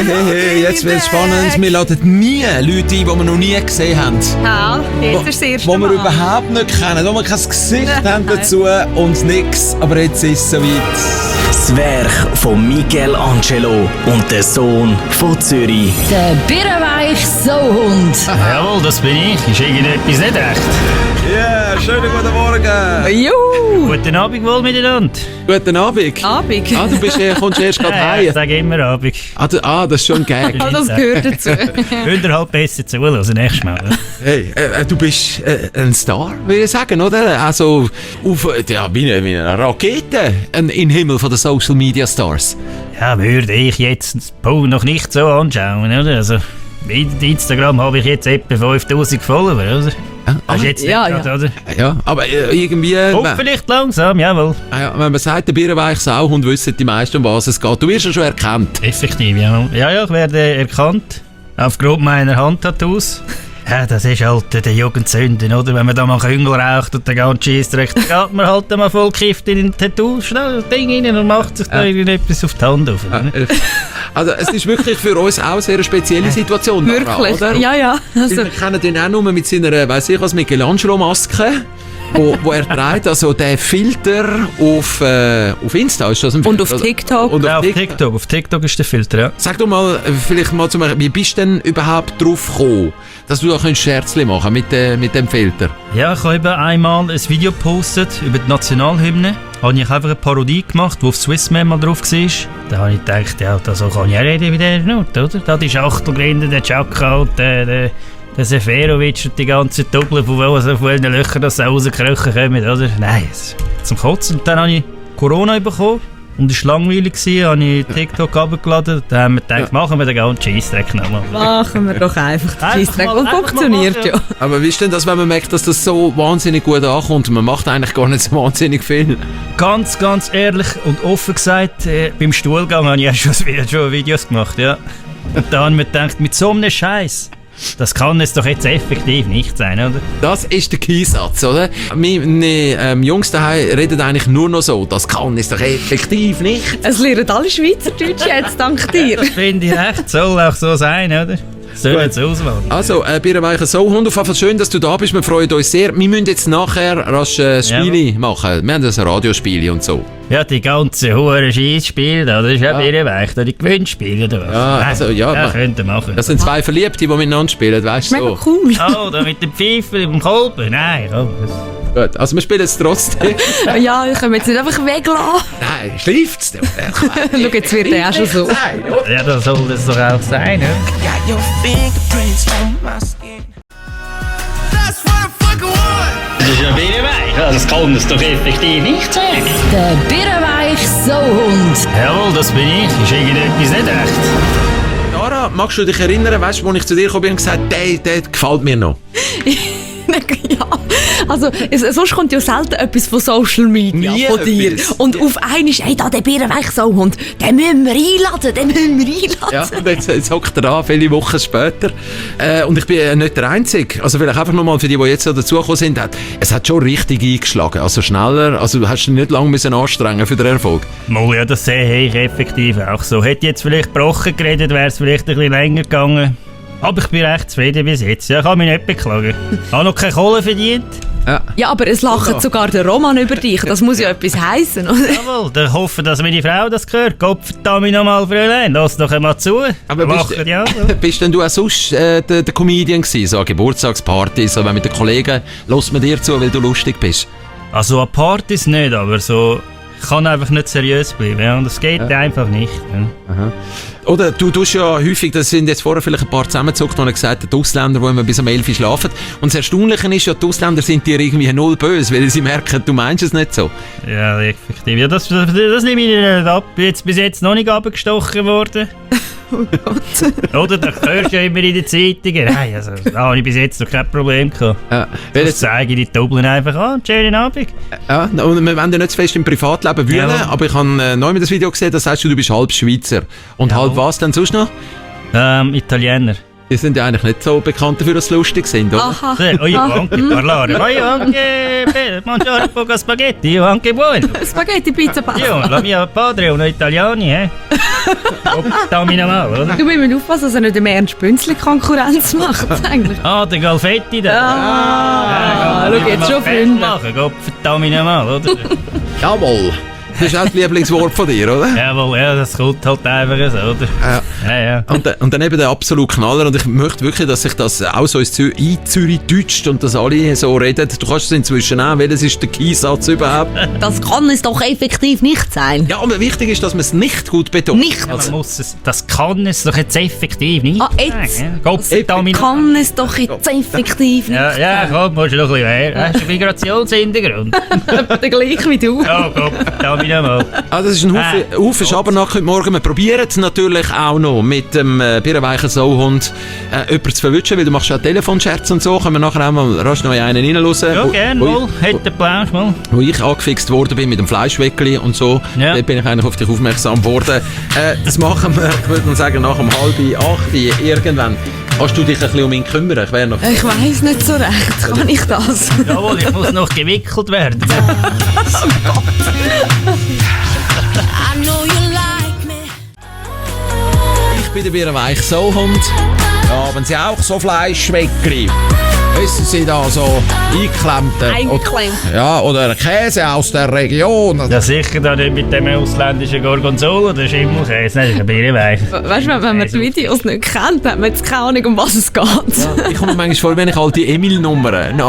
Hey, jetzt wird es spannend. Wir laden nie Leute ein, die wir noch nie gesehen haben. Ja, jetzt ist das erste Wo wir Mal. überhaupt nicht kennen, wo wir kein Gesicht haben dazu und nichts. Aber jetzt ist es soweit. Das Werk von Michelangelo und der Sohn von Zürich. Der Birrenweich Sauhund. Jawohl, das bin ich. Ist irgendetwas nicht recht? Ja, schönen guten Morgen. Juhu! Guten Abend wohl miteinander. Guten Abend. Abend. Du kommst erst gerade Ja, heim. ich sage immer Abend. Das ist schon ein Gag. Ah, das gehört dazu. Könnt ihr halt besser zuhören, nächstes Mal. Oder? Hey, du bist ein Star, würde ich sagen, oder? Also, wie eine Rakete in den Himmel von den Social Media Stars. Ja, würde ich jetzt Paul noch nicht so anschauen, oder? Also, mit Instagram habe ich jetzt etwa 5000 Follower, oder? Das ist jetzt nicht ja, grad, oder? Ja, aber irgendwie... Vielleicht langsam, jawohl. Wenn man sagt, der Birrenweich Sauhund, wissen die meisten, um was es geht. Du wirst ja schon erkannt. Effektiv, ja. Ja, ich werde erkannt. Aufgrund meiner Handtattoos. Ja, das ist halt der Jugendsünden, oder? Wenn man da mal Küngel raucht und den ganzen Scheissdreck, dann geht man halt mal voll gekifft in ein Tattoo, schnell das Ding rein und macht sich da irgendetwas auf die Hand auf. Also es ist wirklich für uns auch eine sehr spezielle Situation. Wirklich? Oder? Ja. Also, Wir kennen ihn auch nur mit seiner, weiss ich was, Michelangelo-Maske, wo er trägt, also der Filter auf Insta. Ist das ein und Filter? auf TikTok. Und Ja, auf TikTok ist der Filter, ja. Sag doch mal, vielleicht mal zu mir, wie bist du denn überhaupt drauf gekommen, dass du da ein Scherzli machen mit dem Filter? Ja, ich habe eben einmal ein Video gepostet über die Nationalhymne. Da habe ich einfach eine Parodie gemacht, die auf Swissmem mal drauf war. Da habe ich gedacht, ja, so kann ich auch reden wie der Schnut, oder? Da die Schachtelgrinde, der Chaka und der Seferovic und die ganze Doppel, von welchen Löchern das rauskröchen kommen, oder? Nein, zum Kotzen. Und dann habe ich Corona bekommen. Und es war langweilig, habe ich TikTok runtergeladen. Dann haben wir gedacht, machen wir den ganzen Scheissdreck nochmal. Machen wir doch einfach den Scheissdreck. Und funktioniert ja. Aber wie ist denn das, wenn man merkt, dass das so wahnsinnig gut ankommt und man macht eigentlich gar nicht so wahnsinnig viel? Ganz ehrlich und offen gesagt, beim Stuhlgang habe ich auch schon Videos gemacht, ja. Und da haben wir gedacht, mit so einem Scheiß, das kann es doch jetzt effektiv nicht sein, oder? Das ist der Keysatz, oder? Meine Jungs daheim reden eigentlich nur noch so. Das kann es doch effektiv nicht. Es lernen alle Schweizerdeutsch jetzt, dank dir. Das finde ich recht, soll auch so sein, oder? Soll jetzt Auswahl. Also, Birrenweicher Sauhund, auf jeden Fall schön, dass du da bist. Wir freuen uns sehr. Wir müssen jetzt nachher rasch ein Spiel machen. Wir haben ein Radiospiel und so. Ja, die ganze hohe Scheissspiele, das ist ja Birrenweich, die Gewinnspiele, oder was? Ja, also, ja, könnt ihr machen. Das sind zwei Verliebte, die miteinander spielen, weißt du? Mega So. cool. Oh, da mit dem Pfeifen im Kolben, nein, komm. Gut, also wir spielen es trotzdem. Ja, ich kann mich jetzt nicht einfach weglassen. Nein, schläft's doch. Schau, jetzt wird er auch schon so. Ja, das soll das doch auch sein, ne? Got your fingerprints on my skin. That's what I fucking want. Das ist ja Birrenweich, das kann es doch effektiv nicht sein. Der Birrenweich Sauhund. Jawohl, das bin ich. Ist irgendetwas nicht recht? Dara, magst du dich erinnern, weißt du, als ich zu dir gekommen bin und gesagt habe, der gefällt mir noch? Ja, also sonst kommt ja selten etwas von Social Media Nie von dir. etwas. Und auf einmal, hey, da der Birrenweich-Sauhund, den müssen wir einladen, Ja, und jetzt hockt er da, viele Wochen später. Und ich bin nicht der Einzige. Also vielleicht einfach nochmal für die jetzt so dazugekommen sind. Es hat schon richtig eingeschlagen. Also schneller, also du hast dich nicht lange müssen anstrengen für den Erfolg. Mal, ja, das sehe ich effektiv auch so. Hätte ich jetzt vielleicht gebrochen geredet, wäre es vielleicht ein bisschen länger gegangen. Aber ich bin recht zufrieden bis jetzt. Ja, ich kann mich nicht beklagen. Ich habe noch keine Kohle verdient. Ja, aber es lacht sogar der Roman über dich. Das muss ja etwas heissen, oder? Jawohl, dann hoffe, dass meine Frau das hört. Gott verdammt nochmal, Fräulein. Lass doch einmal zu. Aber Lachen, ja. bist denn du auch sonst der Comedian gewesen? So eine Geburtstagsparty, so mit den Kollegen, lässt man dir zu, weil du lustig bist? Also an Partys nicht, aber so... Ich kann einfach nicht seriös bleiben, ja, und das geht einfach nicht. Ja. Aha. Oder du tust ja häufig, das sind jetzt vorher vielleicht ein paar zusammengezuckt, die gesagt haben, die Ausländer, die immer bis um 11 Uhr schlafen. Und das Erstaunliche ist ja, die Ausländer sind dir irgendwie null böse, weil sie merken, du meinst es nicht so. Ja, effektiv. Ja, das nehme ich nicht ab. Bis jetzt noch nicht abgestochen worden. Oh Gott. Oder? Da hörst du ja immer in den Zeitungen. Nein, also, da habe ich bis jetzt noch kein Problem gehabt. Das zeige ich die Doppeln einfach an. Schönen Abend. Ja, und wir wollen ja nicht zu fest im Privatleben wühlen, Ja. aber ich habe neu das Video gesehen, da sagst du bist halb Schweizer. Und halb was denn sonst noch? Italiener. Die sind ja eigentlich nicht so bekannt dafür, dass sie lustig sind, oder? Aha. Voglio anche parlare, voglio anche mangiare poco spaghetti, io anche buono. Spaghetti, Pizza, Pasta. Io, la mia padre è un Italiani, Stamina mal, oder? Du musst aufpassen, dass er nicht dem Ernst Bünzli Konkurrenz macht, eigentlich. Ah, der Galfetti da. Ah, schau jetzt schon Freunde. machen, Gott Stamina mal, oder? Jawohl. Das ist auch das Lieblingswort von dir, oder? Jawohl, ja, das kommt halt einfach so, oder? Ja. Ja. Und dann eben der absolute Knaller. Und ich möchte wirklich, dass sich das auch so in Zürich deutscht und dass alle so reden. Du kannst es inzwischen auch, welches ist der Keysatz überhaupt? Das kann es doch effektiv nicht sein. Ja, aber wichtig ist, dass man es nicht gut betont. Nicht. Man muss es, das kann es doch jetzt effektiv nicht jetzt. sagen. Gott Kann es doch jetzt effektiv nicht Ja, komm, musst du noch ein bisschen mehr. Hast du einen Migrationshintergrund? Der gleich wie du. Ja, Gott, mal. Ah, das ist ein Haufen Schabernack heute Morgen. Wir probieren es natürlich auch noch mit dem birrenweichen Sauhund jemanden zu verwischen, weil du machst auch Telefonscherz und so. Können wir nachher auch mal rasch noch einen reinhören. Ja, gerne mal. Hätte Applaus mal. Wo ich angefixt worden bin mit dem Fleischweckli und so, Ja. dort bin ich eigentlich auf dich aufmerksam geworden. Das machen wir, ich würde mal sagen, nach um 7:30 irgendwann. Kannst du dich ein bisschen um ihn kümmern? Ich wäre noch... Ich weiss nicht so recht. Kann ich das? Jawohl, ich muss noch gewickelt werden. I know you like me. Ich bin der birrenweich Sauhund. Ja, wenn Sie auch so Fleischweckli, wissen Sie da so eingeklemmte... Eingeklemmt. Ja, oder Käse aus der Region. Ja, sicher da nicht mit dem ausländischen Gorgonzola oder Schimmelkäse. Nein, das ist ein Birrenweich. Weißt du, wenn man die Videos nicht kennt, hat man jetzt keine Ahnung, um was es geht. Ich komme mir manchmal vor, wenn ich all die Emil-Nummern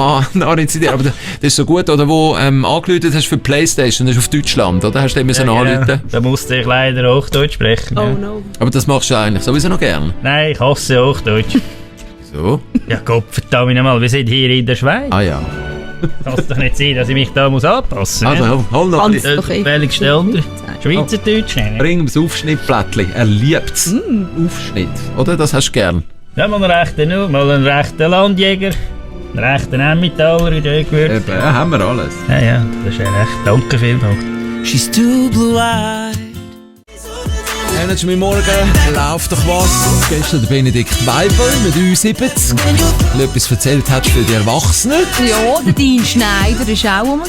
rezitiere. Aber das ist so gut, oder wo angerufen hast für die Playstation, das ist auf Deutschland, oder? Hast du immer so anrufen? Da musste ich leider Hochdeutsch sprechen. Oh ja. no. Aber das machst du eigentlich sowieso noch gern. Nein, ich hasse Hochdeutsch. So. Ja, Gott, verdammt nochmal, wir sind hier in der Schweiz. Ah ja. Kann es doch nicht sein, dass ich mich da muss anpassen muss. Also, hol noch Ganz doch eh. Welche gestellt? Schweizerdeutsch? Nein. Bring ihm das Aufschnittblättchen. Er liebt es. Aufschnitt. Oder? Das hast du gern. Ja, mal einen rechten Landjäger, einen rechten Emmentaler in der Gewürze. Ja, haben wir alles. Ja, das ist ja recht. Danke vielmals. She's too blue-eyed. Energy Morgen, läuft doch was. Gestern der Benedikt Weibel mit U70. Weil etwas erzählt hast für die Erwachsenen. Ja, der Dean Schneider ist auch rum.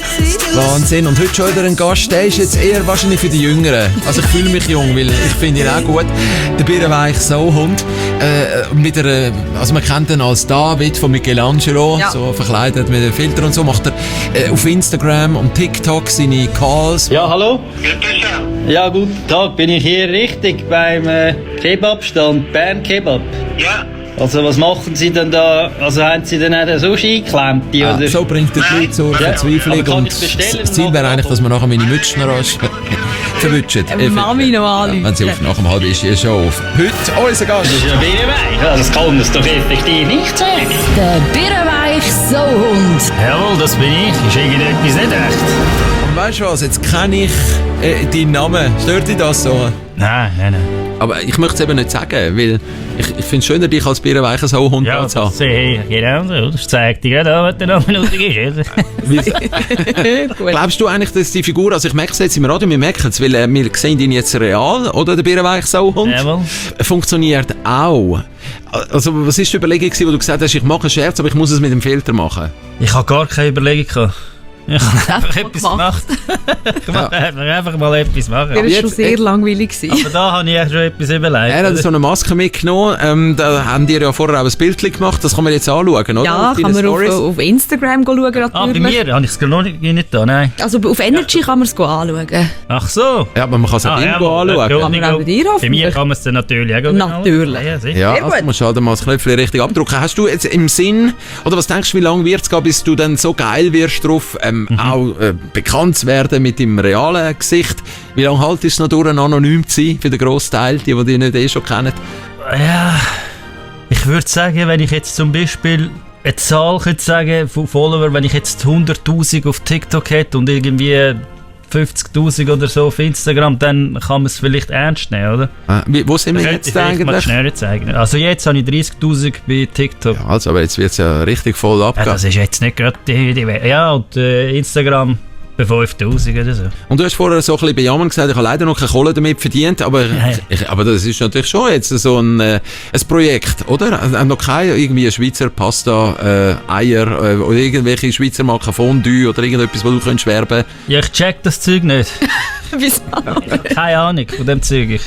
Wahnsinn. Und heute schon wieder ein Gast, der ist jetzt eher wahrscheinlich für die Jüngeren. Also ich fühle mich jung, weil ich finde ihn auch gut. Der birrenweich Sauhund. Also man kennt ihn als David von Michelangelo, Ja. so verkleidet mit den Filtern und so. Macht er auf Instagram und TikTok seine Calls. Ja, hallo? Ja, guten Tag. Bin ich hier richtig beim Kebabstand Bern Kebab? Ja, Also was machen Sie denn da? Also haben Sie denn auch den Sushi geklemmt? Ah, Oder? so bringt er die Leute zur Ja. Verzweiflung. Aber kann Und ich's bestellen? das Ziel wäre eigentlich, dass wir nachher meine Mütze noch rasch verwutschen. Mami noch anrufen. Wenn sie auf nach dem halb ist, ist schon auf. Heute unser Gast. Das ist ja Birrenweich. Ja, das kann es doch effektiv nicht sagen. Der Birrenweich Sauhund. Jawohl, das bin ich. Ist irgendetwas nicht recht? Und weißt du was, jetzt kenne ich deinen Namen. Stört dich das so? Nein. Aber ich möchte es eben nicht sagen, weil ich finde es schöner, dich als birrenweichen Sauhund Ja, zu haben. das sehe ich genau so. Das zeigt dir gerade an, was der Name nötig ist. Gut. Glaubst du eigentlich, dass die Figur, also ich merke es jetzt im Radio, wir merken es, weil wir sehen ihn jetzt real, oder der birrenweiche Sauhund? Jawohl. Funktioniert auch. Also was ist die Überlegung gewesen, wo du gesagt hast, ich mache einen Scherz, aber ich muss es mit dem Filter machen? Ich habe gar keine Überlegung gehabt. Ich habe einfach mal etwas gemacht. gemacht. Ich wollte einfach mal etwas machen. Der war schon Jetzt- sehr langweilig. Aber da habe ich ja schon etwas überlegt. Er hat so eine Maske mitgenommen, da haben die ja vorher auch ein Bild gemacht, das kann man jetzt anschauen, oder? Ja, Auf deinen kann man Stories. auf Instagram schauen natürlich. bei mir habe ich es noch nicht da, nein. Also auf Energy kann man es anschauen. Ach so. Ja, aber man kann es auch irgendwo anschauen. Kann man auch bei dir Bei mir hoffentlich. kann man es dann natürlich auch Natürlich. anschauen. Ja, sicher. Ja, Sehr also gut. musst du halt mal das Knöpfchen richtig abdrucken. Hast du jetzt im Sinn, oder was denkst du, wie lange wird es gehen, bis du dann so geil wirst drauf, auch bekannt zu werden mit deinem realen Gesicht? Wie lange haltest du es noch durch, anonym zu sein, für den Großteil, die dich nicht schon kennen? Ja, ich würde sagen, wenn ich jetzt zum Beispiel eine Zahl könnte sagen von Follower, wenn ich jetzt 100'000 auf TikTok hätte und irgendwie 50'000 oder so auf Instagram, dann kann man es vielleicht ernst nehmen, oder? Wo sind wir jetzt Vielleicht mal eigentlich? schneller zeigen. Also jetzt habe ich 30'000 bei TikTok. Ja, also, aber jetzt wird es ja richtig voll Ja, abgehen. das ist jetzt nicht gerade die Welt. Ja, und Instagram etwa 5000 oder so. Und du hast vorher so ein bisschen bejammert gesagt, ich habe leider noch keine Kohle damit verdient, aber, aber das ist natürlich schon jetzt so ein Projekt, oder? Noch kein irgendwie Schweizer Pasta, Eier oder irgendwelche Schweizer Marken Fondue oder irgendetwas, wo du könntest werben. Ja, ich check das Zeug nicht. Wieso? Keine Ahnung von dem Zeug.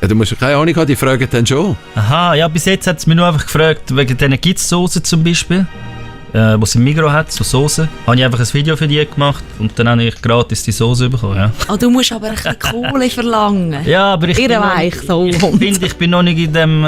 Ja, du musst keine Ahnung haben, die fragen dann schon. Aha, ja, bis jetzt hat es mich nur einfach gefragt, wegen diesen Kids-Soßen zum Beispiel, die es im Migros hat, so Soßen. Habe ich einfach ein Video für die gemacht und dann habe ich gratis die Soße bekommen, ja. Oh, du musst aber ein bisschen Kohle verlangen. Ja, aber ich bin noch nicht in dem...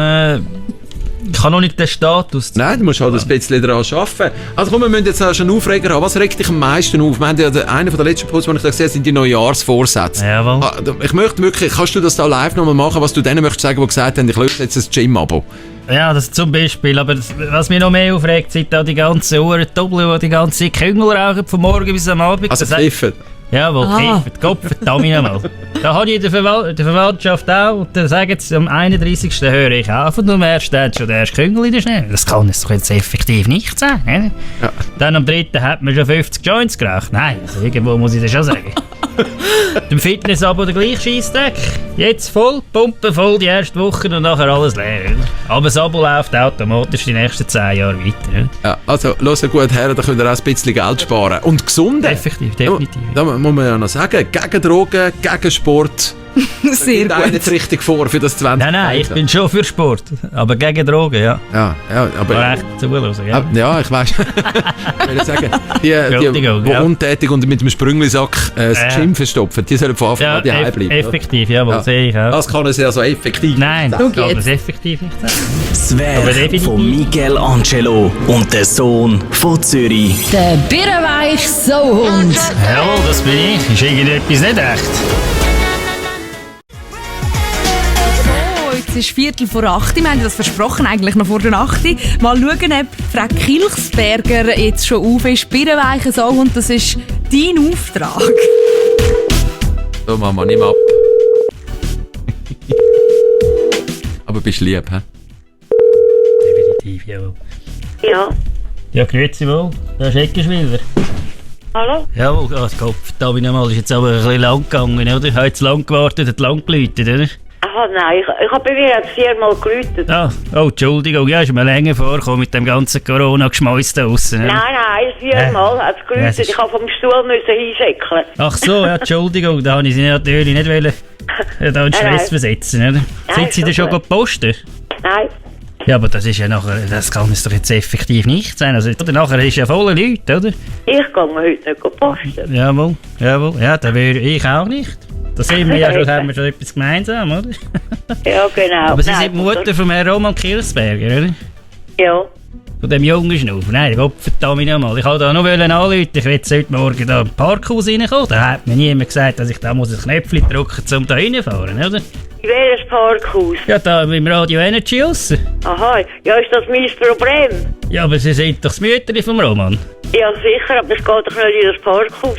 ich habe noch nicht den Status. Nein, du musst halt ein bisschen daran arbeiten. Also komm, wir müssen jetzt auch schon einen Aufreger haben. Was regt dich am meisten auf? Wir haben ja einen von der letzten Posts, die ich da gesehen habe, sind die Neujahrsvorsätze. Jawohl. Ich möchte wirklich, kannst du das da live nochmal machen, was du denen möchtest sagen, die gesagt haben, ich löse jetzt ein Gym-Abo? Ja, das zum Beispiel. Aber was mich noch mehr aufregt, sind da die ganzen Uhrendoppel, die die ganze Küngel rauchen, von morgen bis am Abend. Also kiffen. Jawohl, kiffen. Kopf, verdammt nochmal. Da habe ich in der Verwandtschaft auch. Und dann sagen sie, am 31. höre ich auf und am 1. steht schon der erste Küngel in der Schnee. Das kann es doch jetzt effektiv nicht sein. Ne? Ja. Dann am 3. hat man schon 50 Joints geraucht. Nein, also irgendwo muss ich das schon sagen. Dem Fitness-Abo der gleiche Scheissdreck. Jetzt voll, Pumpe voll die erste Woche und nachher alles leer. Aber das Abo läuft automatisch die nächsten 10 Jahre weiter. Ja, also, hört gut her, da könnt ihr auch ein bisschen Geld sparen. Und gesund. Effektiv, definitiv. Da muss man ja noch sagen, gegen Drogen, gegen Sport. Sehr gut. Nicht richtig vor für das 20. Nein, ich bin schon für Sport, aber gegen Drogen, ja. Ja, aber... Echt zuhören, ja. Ja, ich weiss. Ich will sagen, die untätig und mit dem Sprünglisack das Gym verstopfen, die sollen von Anfang an daheim bleiben. Effektiv, jawohl, sehe ich auch. Das kann es ja so effektiv Nein, nicht das kann es effektiv nicht sein. Das Werk von Michelangelo und der Sohn von Zürich. Der Birrenweich Sauhund. Jawohl, das bin ich. Ist irgendetwas nicht echt? Es ist 7:45. Wir haben das versprochen, eigentlich noch vor der 8. Mal schauen, ob Frau Kilchsberger jetzt schon auf ist. Birrenweichen Sauhund, das ist dein Auftrag. So, Mama, nimm ab. Aber bist lieb, hä? Definitiv, jawohl. Ja. Ja, grüezi wohl. Da ist Eckenschwiller. Hallo? Jawohl, Gott, da bin ich mal. Ist jetzt aber ein bisschen lang gegangen, oder? Ich habe jetzt lang gewartet, hat lang geläutet, oder? Aha, nein, ich habe bei mir jetzt 4-mal geläutet. Ah, oh, Entschuldigung, ja, ist mir länger vorgekommen mit dem ganzen Corona-Geschmeiss da draussen. Nein, 4-mal hat es geläutet. Ja, Ich habe vom Stuhl hinschickeln. Ach so, ja, Entschuldigung, da habe ich Sie natürlich nicht wollen, da in Stress versetzen, oder? Sind Sie denn schon gepostet? Nein. Ja, aber das ist ja nachher, das kann es doch jetzt effektiv nicht sein. Also, oder nachher ist ja voller Leute, oder? Ich gehe heute nicht posten. Jawohl, ja, da wäre ich auch nicht. Da sind wir ja schon, haben wir schon etwas gemeinsam, oder? Ja, genau. Aber Sie sind die Mutter von Herrn Roman Kilchsberger, oder? Ja. Von dem jungen Schnuff. Nein, Gott verdammt nochmal. Ich wollte da noch anrufen, ich will heute Morgen da im Parkhaus reinkommen. Da hat mir niemand gesagt, dass ich da muss ein Knöpfchen drücken muss, um da reinfahren, oder? In welches Parkhaus? Ja, da im Radio Energy raus. Aha, ja, ist das mein Problem? Ja, aber Sie sind doch das Mütterchen vom Roman. Ja, sicher, aber es geht doch nicht in das Parkhaus.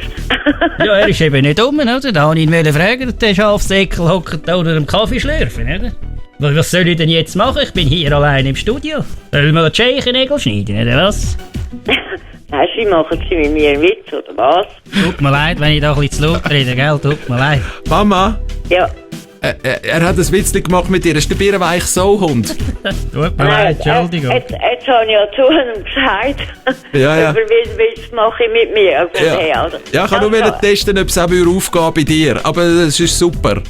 Ja, er ist eben nicht dumm, oder? Da wollte ich ihn fragen, der Schafsäckel hockt da unter dem Kaffee schlürfen, oder? Was soll ich denn jetzt machen? Ich bin hier allein im Studio. Sollen wir die Scheichennägel schneiden, oder was? Nein, machen Sie mit mir einen Witz, oder was? Tut mir leid, wenn ich da ein bisschen zu laut rede, gell? Tut mir leid. Mama, Ja. er hat ein Witzchen gemacht mit dir, ist der Birrenweich Sauhund. Tut mir leid, Entschuldigung. Jetzt habe ich ja zu ihm gesagt. Ja. Über welchen Witz mache ich mit mir? Ja, ich kann nur testen, ob es auch aufgeht bei dir, aber das ist super.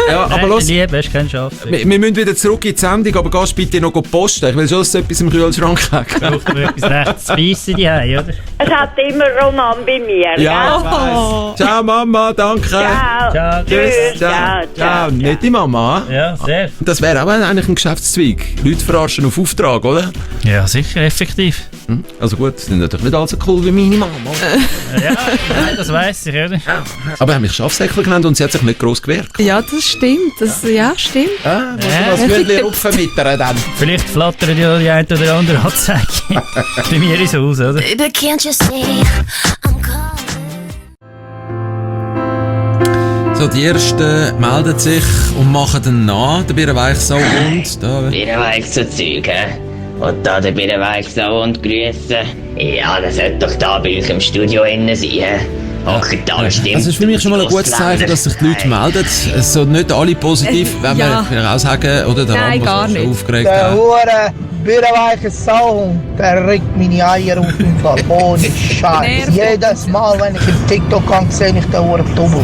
Ja, aber los, Lieb, hast keinen Schaff. wir müssen wieder zurück in die Sendung, aber gehst bitte noch posten. Ich will schon, dass du etwas im Kühlschrank hast. Braucht mir etwas recht zu beißen die Hause, oder? Es hat immer Roman bei mir, Ja, gell? ich weiss. Ciao Mama, danke. Ciao. Ciao. Tschüss. Ciao. Nette Mama. Ja, sehr. Das wäre auch eigentlich ein Geschäftszweig. Leute verarschen auf Auftrag, oder? Ja, sicher, effektiv. Also gut, das sind natürlich nicht alle so cool wie meine Mama. Ja, nein, das weiss ich, oder? Aber er hat mich Schafsäckle genannt und sie hat sich nicht gross gewehrt. Ja, das stimmt. Ja, stimmt. Was würden wir rupfen mit ihr dann? Vielleicht flattert ja die eine oder andere Anzeige bei mir ins Haus, oder? Baby, can't you see I'm calling? So, die Ersten melden sich und machen dann nach. Der Birrenweich Sauhund. Da. Birrenweich so Zeug, hä? Und da der Birrenweich so und grüßen. Ja, das sollte doch da bei euch im Studio innen sein, hä? Okay, da bestimmt. Das ist für mich schon mal ein gutes Zeichen, dass sich die Leute melden. Es sind nicht alle positiv, wenn wir vielleicht auch sagen, oder der Nein, Ram, gar was sich nicht. aufgeregt Der hat. hure birrenweiche Sauhund, der regt meine Eier auf im Fall. Ohne Scheiß. Jedes Mal, wenn ich im TikTok kann, sehe ich den hure Double.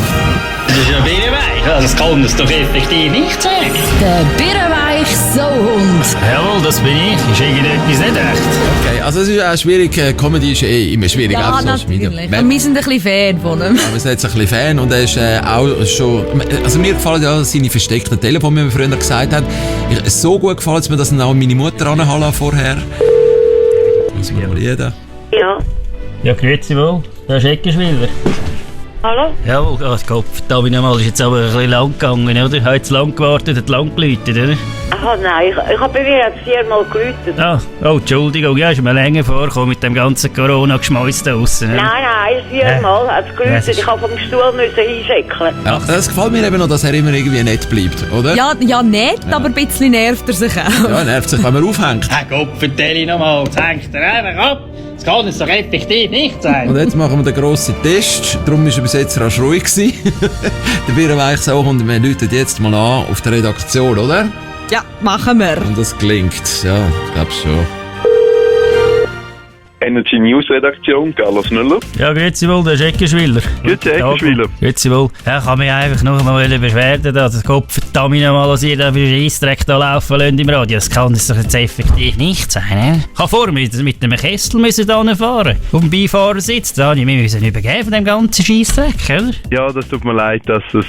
Das ist ein Birrenweich, das kann es doch effektiv nicht sagen. Der Birrenweich Sauhund. Jawohl, das bin ich. Ist irgendetwas nicht recht. Okay, also es ist auch schwierig, Comedy ist immer schwierig. Ja, auf Social Media. natürlich. Und wir sind ein bisschen Fan von ihm. Aber wir sind jetzt ein bisschen Fan und er ist auch schon... Also mir gefallen ja seine versteckten Telefone, wie wir früher gesagt haben. Es ist so gut gefallen, dass mir das dann auch meine Mutter anhalte vorher. Muss man mal jeder. Ja. Ja, grüezi wohl. Da ist Eckenschwiller. Hallo? Jawohl, oh Gott, verdammt nochmal, ist jetzt aber ein bisschen lang gegangen, oder? Hat zu lang gewartet, hat lang geläutet, oder? Aha, nein, ich habe bei mir jetzt 4-mal geläutet. Ah, oh, Entschuldigung, ja, ist mir länger vorgekommen mit dem ganzen Corona-Geschmäus da draussen. Nein, 4-mal hat es geläutet. Ich habe vom Stuhl hinschäckeln. Ja, das gefällt mir eben noch, dass er immer irgendwie nett bleibt, oder? Ja, nett, aber ein bisschen nervt er sich auch. Ja, nervt sich, wenn man aufhängt. Herr Gott, vertell nochmal, jetzt hängt er einfach ab. Das kann es doch effektiv nicht sein. Und jetzt machen wir den grossen Test. Darum war er bis jetzt rasch ruhig gewesen. Der Birrenweich auch und wir läuten jetzt mal an auf der Redaktion, oder? Ja, machen wir. Und das klingt, ja, ich glaube schon. Energy News Redaktion, Carlos Müller. Ja, grüezi wohl, der ist Eckenschwiller. Grüezi, Eckenschwiller. Grüezi wohl. Ja, ich kann mich einfach noch mal beschweren, dass das Kopf verdammt nochmal, dass ihr da für einen Scheissdreck da laufen lasst im Radio. Das kann das doch jetzt effektiv nicht sein, ne? Ich habe vorher mit einem Kessel müssen da fahren. Auf dem Beifahrersitz, da habe ich mich übergeben von dem ganzen Scheissdreck, oder? Ja, das tut mir leid, dass es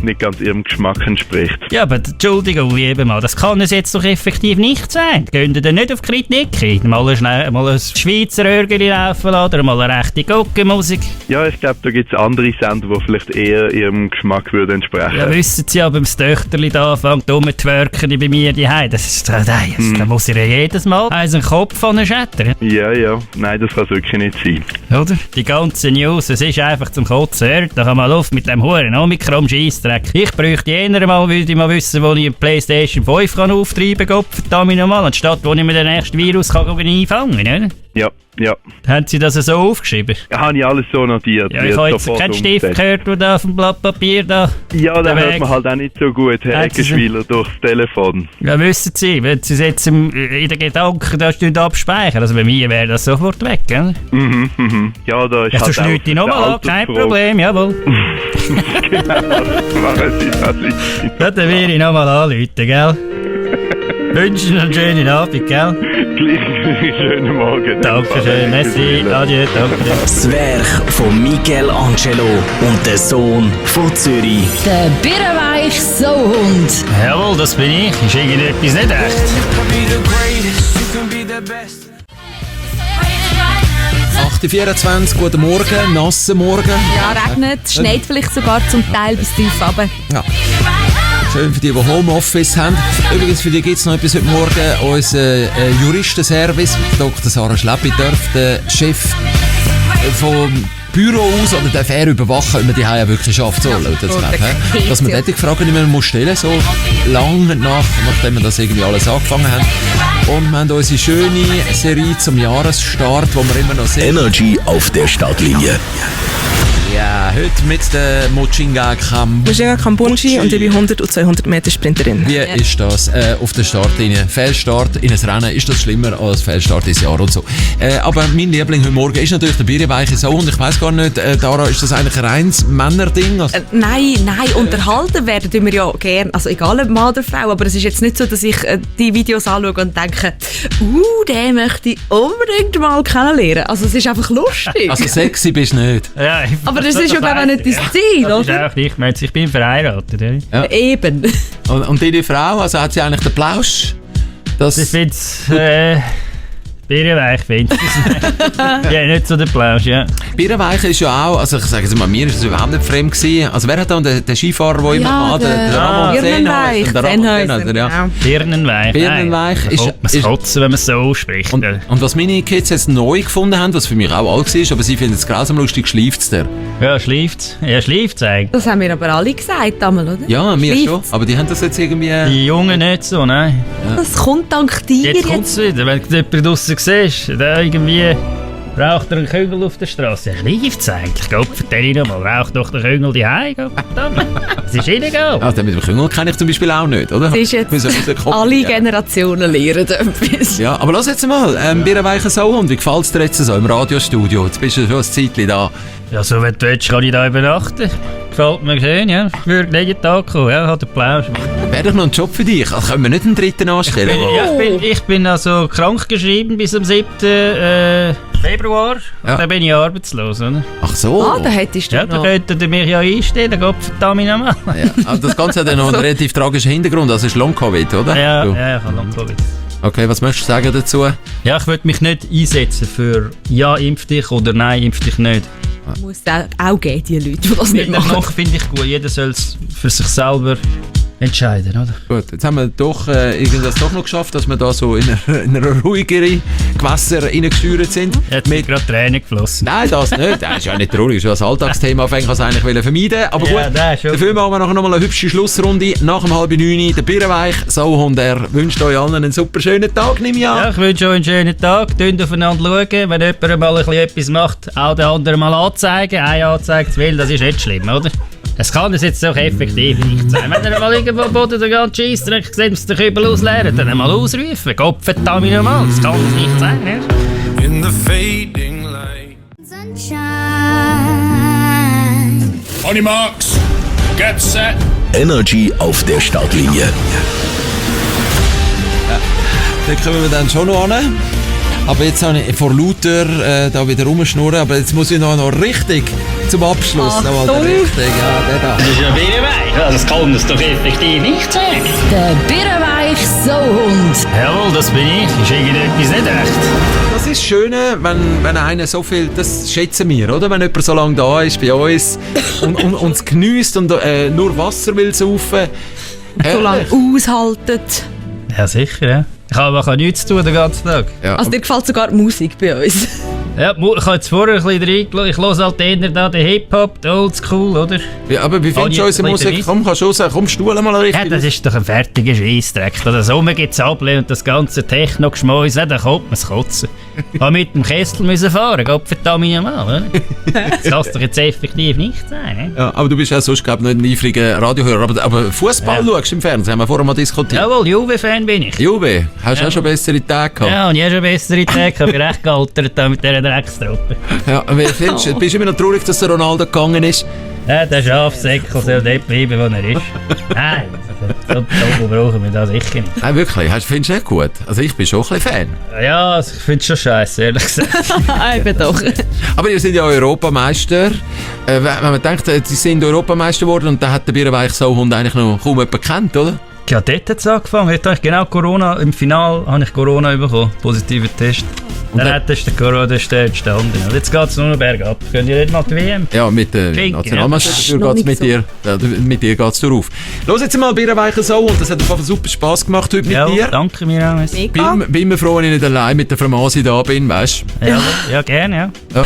nicht ganz Ihrem Geschmack entspricht. Ja, aber Entschuldigung, wie eben mal, das kann es jetzt doch effektiv nicht sein. Gehen ihr denn nicht auf Kritik? Mal ein Schweizer Örgeli laufen lassen oder mal eine rechte Gockenmusik? Ja, ich glaube, da gibt es andere Sender, die vielleicht eher Ihrem Geschmack würden entsprechen. Ja, wissen Sie aber, das Töchterli da anfängt rumzutwerken bei mir daheim. Da muss ich ja jedes Mal einen Kopf schättern. Ja, nein, das kann es wirklich nicht sein. Oder? Die ganze News, es ist einfach zum Kotzen. Hört doch mal auf mit dem huren Omikron-Scheissdreck. Ich bräuchte jener mal, würde ich mal wissen, wo ich eine Playstation 5 kann auftreiben kann, verdammt nochmal, anstatt wo ich mir den nächsten Virus kann einfangen kann. Ja. Haben Sie das so aufgeschrieben? Ja, habe ich alles so notiert. Ja, ich habe jetzt keinen Stift gehört, der da auf dem Blatt Papier da... Ja, den hört man halt auch nicht so gut, Herr Eckenschwiller, durchs Telefon. Ja, wissen Sie, wenn Sie es jetzt in den Gedanken da abspeichern, also bei mir wäre das sofort weg, gell? Ja, da ist ja, halt du schnürt ihn nochmal an, kein Problem, jawohl. Genau, machen Sie das nicht. Ja, dann will ich nochmal anrufen, gell? Wünsche Ihnen einen schönen Abend, gell? Gleich schönen Morgen. Dankeschön, merci, adieu, danke. Das Werk von Michelangelo und der Sohn von Zürich. Der Birrenweich Sauhund. Jawohl, das bin ich. Ist irgendetwas nicht recht? 8.24 Uhr, guten Morgen, nasser Morgen. Ja, regnet, schneit vielleicht sogar zum Teil bis tief runter. Ja. Schön für die Homeoffice haben. Übrigens, für die gibt es noch etwas heute Morgen. Unser Juristenservice, Dr. Sarah Schleppi, dürfte der Chef vom Büro aus oder darf er überwachen, ob man die Hause wirklich schafft. So, dass man diese Fragen nicht mehr muss stellen, so lange nachdem wir das irgendwie alles angefangen haben. Und wir haben unsere schöne Serie zum Jahresstart, wo wir immer noch sehen. Energy auf der Startlinie. Ja, heute mit der Mochinga Kambunji und ich bin 100 und 200 Meter Sprinterin. Wie ist das auf der Startlinie? Fehlstart in ein Rennen, ist das schlimmer als Fehlstart ins Jahr und so? Aber mein Liebling heute Morgen ist natürlich der Birrenweiche Sauhund. Ich weiss gar nicht, Dara, ist das eigentlich ein reines Männerding? Nein, unterhalten werden wir ja gerne, also egal ob Mann oder Frau, aber es ist jetzt nicht so, dass ich die Videos anschaue und denke, den möchte ich unbedingt mal kennenlernen. Also es ist einfach lustig. Also sexy bist du nicht. Ja, aber das ist ja glaube ich nicht dein Ziel, das oder? Ist auch nicht. Ich bin verheiratet. Ja. Eben. Und deine Frau, also hat sie eigentlich den Plausch? Ich finde Birrenweich finde ich. Ja, nicht so der Plausch, ja. Birrenweich ist ja auch, also ich sage jetzt mal, mir ist es überhaupt nicht fremd gewesen. Also wer hat dann den Skifahrer, der immer der Ramon Birnenweich. Birnenweich. Birnenweich ist... Man muss kotzen, wenn man es so ausspricht. Und was meine Kids jetzt neu gefunden haben, was für mich auch alt war, aber sie finden es grausam lustig, schleift's der. Ja, schleift's. Ja, schleift's eigentlich. Das haben wir aber alle gesagt damals, oder? Ja, mir schon. Aber die haben das jetzt irgendwie... Die Jungen nicht so, nein. Ja. Das kommt dank dir jetzt. Kommt's wieder. Wenn du jemanden draussen siehst, der irgendwie... Raucht er einen Küngel auf der Straße? Schleift's eigentlich? Gott, vertell ich nochmal. Raucht doch der Küngel die Hause? Das ist illegal. Also mit dem Küngel kenne ich zum Beispiel auch nicht, oder? Das ist jetzt alle Generationen lernen etwas. Ja, aber lass jetzt mal. Birrenweicher Sauhund, wie gefällt es dir jetzt so im Radiostudio? Jetzt bist du schon ein Zeitchen da. Ja, so wenn du willst, kann ich da übernachten. Gefällt mir schön, ja. Ich würde jeden Tag kommen, ja. Hat den Plausch. Wäre doch noch ein Job für dich. Also können wir nicht einen dritten anstellen? Ich bin also krankgeschrieben bis am 7. Februar. Ja. Dann bin ich arbeitslos, oder? Ach so. Ah, da hättest du ja, da könntet ihr mich ja einstellen, Gott verdammt nochmal. Ja, also das Ganze hat ja noch einen relativ tragischen Hintergrund, also ist Long-Covid, oder? Ja, ich habe Long-Covid. Okay, was möchtest du sagen dazu? Ja, ich würde mich nicht einsetzen für ja, impf dich oder nein, impf dich nicht. Muss auch geben, die Leute, die das nicht machen. Noch finde ich gut, jeder soll es für sich selber entscheiden, oder? Gut, jetzt haben wir doch irgendwas doch noch geschafft, dass wir da so in einer ruhigere Gewässer reingesteuert sind. Jetzt sind gerade Tränen geflossen. Nein, das nicht. Das ist ja nicht traurig, das ist ja ein Alltagsthema, auf das eigentlich vermeiden. Aber gut, dafür machen wir nachher noch mal eine hübsche Schlussrunde. Nach um 8:30 der Birrenweich Sauhund, er wünscht euch allen einen super schönen Tag, nehme ich an. Ja, ich wünsche euch einen schönen Tag. Tönt aufeinander schauen. Wenn jemand mal etwas macht, auch den anderen mal anzeigen. Ein anzeigt zu viel, das ist nicht schlimm, oder? Es kann es jetzt auch effektiv nicht sein. Wenn ihr mal irgendwo am Boden den ganzen Scheissdreck seht, müsst ihr den Kübel ausleeren, dann mal ausrufen. Gott verdammt nochmal, das kann es nicht sein. Ja? In the fading light. Sunshine. On your marks, get set. Energy auf der Startlinie. Ja, den kommen wir dann schon noch an. Aber jetzt habe ich vor lauter da wieder rumschnurren, aber jetzt muss ich noch richtig zum Abschluss. Noch mal richtig, ja, der da. Das ist ja Birrenweich, das kann es doch effektiv nicht sagen. Der Birrenweich Sauhund. Jawohl, das bin ich. Ist irgendetwas nicht recht. Das ist das Schöne, wenn einer so viel, das schätzen wir, oder? Wenn jemand so lange da ist bei uns und es geniesst und nur Wasser will saufen. So lange aushaltet. Ja, sicher, ja. Ich habe aber nichts zu tun den ganzen Tag. Ja. Also dir gefällt sogar die Musik bei uns. Ja, ich habe jetzt vorher ein bisschen reingelassen. Ich höre halt eher da den Hip-Hop, den Oldschool, oder? Ja, aber wie findest du unsere Musik? Komm, kannst du raus, komm, stuhl mal richtig. Ja, das ist doch ein fertiger Scheissdreck. Der Sommer gibt es Able und das ganze Techno-Geschmäus, da kommt man es kotzen. Ich musste mit dem Kessel fahren, Gott verdammt nochmal, oder? Das kann es doch jetzt effektiv nicht sein. Ja, aber du bist ja sonst, glaube ich, nicht ein eifriger Radiohörer. Aber Fußball schaust du im Fernsehen, haben wir vorher mal diskutiert. Jawohl, Juve-Fan bin ich. Juve? Hast du auch schon bessere Tage gehabt? Ja, und ich habe schon bessere Tage. Ich bin recht gealtert mit dieser Dreckstruppe. Ja, wie findest du? Bist du immer noch traurig, dass der Ronaldo gegangen ist? Ja, der Schafsäckel soll dort bleiben, wo er ist. Nein, so brauchen wir das sicher nicht. Nein, wirklich? Findest du nicht gut? Also ich bin schon ein bisschen Fan. Ja, also ich finde es schon scheiße, ehrlich gesagt. Eben doch. Aber ihr seid ja Europameister. Wenn man denkt, sie sind Europameister geworden und dann hat der Birrenweich Sauhund eigentlich noch kaum jemand gekannt, oder? Ja, dort hat es angefangen. Dort habe ich genau Corona, im Finale habe ich Corona bekommen, positiven Test. Dann ist der Corona entstanden. Und jetzt geht es nur noch bergab. Könnt ihr nicht mal die WM? Ja, mit der Nationalmannschaft geht es mit dir. Mit dir geht es darauf. Los jetzt mal Birrenweicher Sauhund. Das hat einfach super Spass gemacht heute mit dir. Danke mir auch. Bin immer froh, wenn ich nicht allein mit der Fromasi da bin, weißt du? Ja, gerne, ja.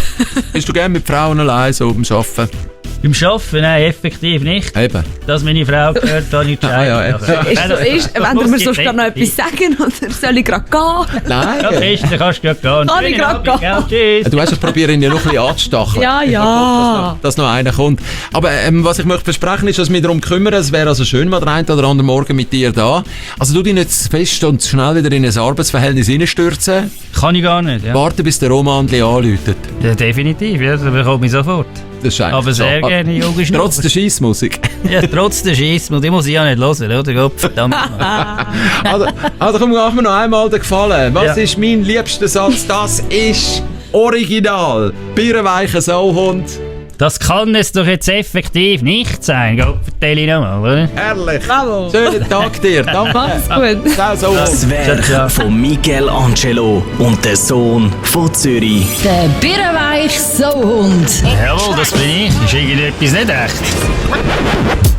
Bist du gerne mit Frauen allein so beim Arbeiten? Beim Arbeiten? Nein, effektiv nicht. Eben. Dass meine Frau gehört, habe ich Wenn du mir sonst gerade noch etwas sagen oder soll ich gerade gehen? Nein. Ja, Christen, kannst du gerade gehen. Kann ich gerade gehen? Tschüss. Du weißt, ich probiere ihn ja noch ein bisschen anzustacheln. Ja. Dass noch einer kommt. Aber was ich möchte versprechen ist, dass wir darum kümmern. Es wäre also schön, mal den einen oder anderen Morgen mit dir da. Also du dich nicht fest und schnell wieder in ein Arbeitsverhältnis reinstürzen. Kann ich gar nicht, ja. Warten, bis der Roman anläutet. Ja, definitiv, ja, das bekomme ich sofort. Das aber sehr so. gerne Yogi Schnupfer. Trotz der Scheissmusik. Ja, trotz der Scheissmusik. Die muss ich ja nicht hören, oder? Gott verdammt. Also komm, mach mir noch einmal den Gefallen. Was ist mein liebster Satz? Das ist original. Birrenweicher Sauhund. Das kann es doch jetzt effektiv nicht sein. Gott, erzähl ich nochmal, oder? Herrlich. Bravo. Schönen Tag dir. Danke. Mach's gut. So. Das Werk von Michelangelo und der Sohn von Zürich. Der Birrenweich Sohn. Jawohl, das bin ich. Ist irgendetwas nicht echt?